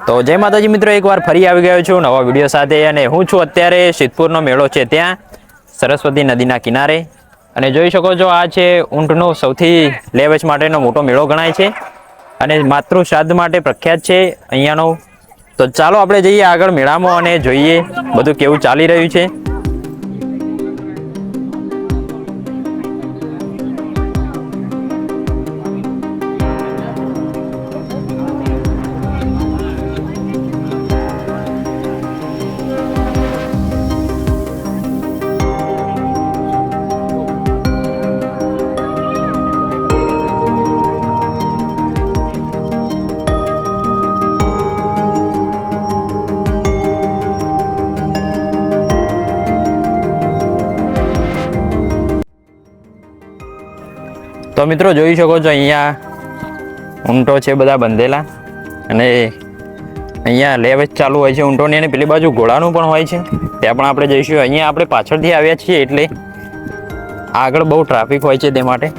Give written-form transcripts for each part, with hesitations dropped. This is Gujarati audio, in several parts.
તો જય માતાજી મિત્રો, એકવાર ફરી આવી ગયો છું નવા વિડીયો સાથે અને હું છું અત્યારે સિદ્ધપુરનો મેળો છે ત્યાં સરસ્વતી નદીના કિનારે અને જોઈ શકો છો આ છે ઊંટનો સૌથી લે વેચ માટેનો મોટો મેળો ગણાય છે અને માતૃ શ્રાદ્ધ માટે પ્રખ્યાત છે અહીંયાનો। તો ચાલો આપણે જઈએ આગળ મેળામાં અને જોઈએ બધું કેવું ચાલી રહ્યું છે। તો મિત્રો જોઈ શકો છો અહીંયા ઊંટો છે બધા બંધેલા અને અહીંયા લે વેચ ચાલુ હોય છે ઊંટોની અને પેલી બાજુ ઘોડાનું પણ હોય છે ત્યાં પણ આપણે જઈશું। અહીંયા આપણે પાછળથી આવ્યા છીએ એટલે આગળ બહુ ટ્રાફિક હોય છે તે માટે।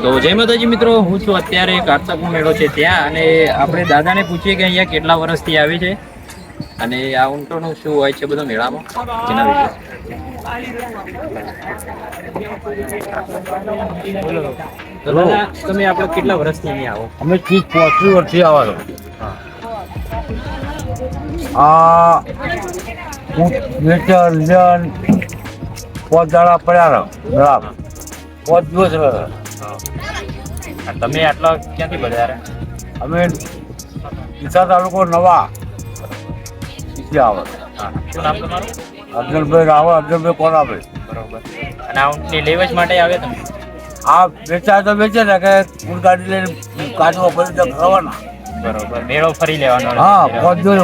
તો જય માતાજી મિત્રો, હું છું અત્યારે કારતકનો મેળો છે ત્યાં અને આપણે દાદાને પૂછીએ કે અહીંયા કેટલા વર્ષથી આવે છે અને આ ઊંટોનું શું હોય છે બધો મેળામાં એના વિશે। દાદા તમે આપણે કેટલા વર્ષથી અહીંયા આવો? અમે 30-35 વર્ષથી આવવાનો। આ નેચર લીધન 5 દાડા પડ્યા બરાબર 5 દિવસ રહ્યા। તમે આટલા ક્યાંથી બધા? અમે ડીસા તાલુકો નવા આવે। શું નામ તમારું? અર્જુનભાઈ રાવળ, અર્જુનભાઈ કોણ આપે બરોબર। અને આ ઊંટની લે વેચ માટે આવે તમે? આ વેચાય તો વેચે ને કે ઊંટ ગાડી લઈને કાચમાં ફરી તો ખાવાના બરોબર, મેળો ફરી લેવાનો। હા 5 દિવસ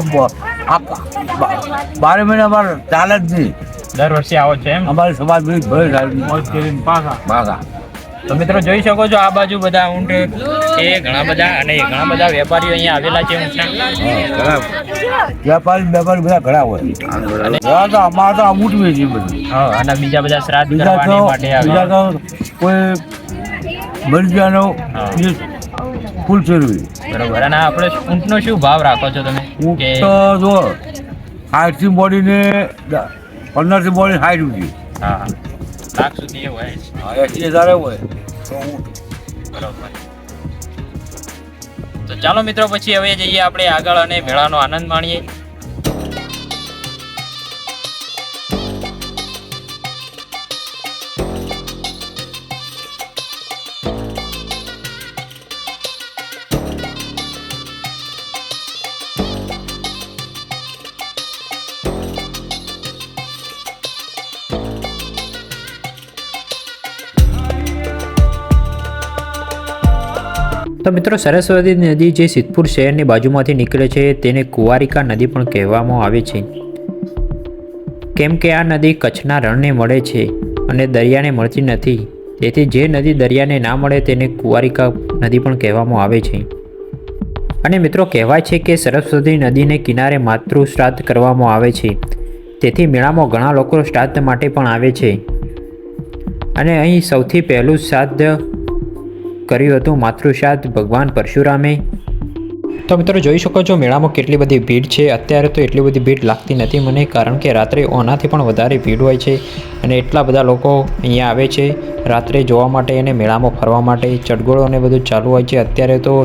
12 મહિના અમારે ચાલે જ નહીં। દર વર્ષે આવો છો એમ? અમારી સમાજ બધી ભય થાય પાછા। તો મિત્રો જોઈ શકો છો આ બાજુ બધા ઊંટ છે ઘણા બધા અને ઘણા બધા વેપારીઓ અહીંયા આવેલા છે ઊંટના। વેપારી બધા ઘણા હોય અને અમારે તો ઊંટ વેચી બધું। હા, અને બીજા બધા શ્રાદ્ધ કરવાની માટે બીજા તો કોઈ બળિયાનો ફૂલ ચેરવી બરોબર। અને આપણે ઊંટનો શું ભાવ રાખો છો તમે? ઊંટ તો જો 60 થી બોડીને 15 થી બોડી 60 રૂપિયા। હા, લાખ સુધી હોય 80,000 હોય બરોબર। તો ચાલો મિત્રો પછી હવે જઈએ આપણે આગળ અને મેળાનો આનંદ માણીએ। તો મિત્રો સરસ્વતી નદી જે સિદ્ધપુર શહેરની બાજુમાંથી નીકળે છે તેને કુંવારિકા નદી પણ કહેવામાં આવે છે, કેમ કે આ નદી કચ્છના રણને મળે છે અને દરિયાને મળતી નથી। તેથી જે નદી દરિયાને ના મળે તેને કુંવારિકા નદી પણ કહેવામાં આવે છે। અને મિત્રો કહેવાય છે કે સરસ્વતી નદીને કિનારે માતૃ શ્રાદ્ધ કરવામાં આવે છે, તેથી મેળામાં ઘણા લોકો શ્રાદ્ધ માટે પણ આવે છે। અને અહીં સૌથી પહેલું શ્રાદ્ધ કર્યું હતું માતૃ શ્રાદ્ધ ભગવાન પરશુરામે। તો મિત્રો જોઈ શકો છો મેળામાં કેટલી બધી ભીડ છે। અત્યારે તો એટલી બધી ભીડ લાગતી નથી મને, કારણ કે રાત્રે ઓનાથી પણ વધારે ભીડ હોય છે અને એટલા બધા લોકો અહીંયા આવે છે રાત્રે જોવા માટે અને મેળામાં ફરવા માટે। ચટગોળો અને બધું ચાલુ હોય છે અત્યારે તો।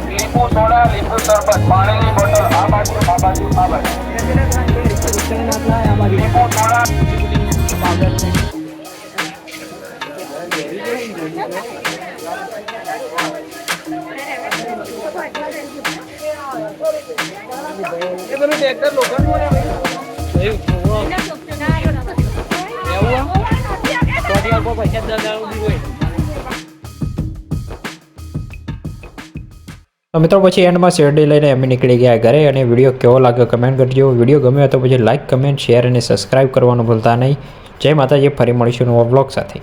લીંબુ સોડા, લીંબુ શરબત, પાણીની બોટલ આ બાજુ લીંબુ સોડા તો મિત્રો પછી એન્ડમાં શેરડી લઈને અમે નીકળી ગયા ઘરે અને વિડીયો કેવો લાગ્યો કમેન્ટ કરજો. વિડીયો ગમ્યો તો પછી લાઇક કમેન્ટ શેર અને સબસ્ક્રાઈબ કરવાનું ભૂલતા નહીં. જય માતાજી, ફરી મળીશું નવા વ્લોગ સાથે.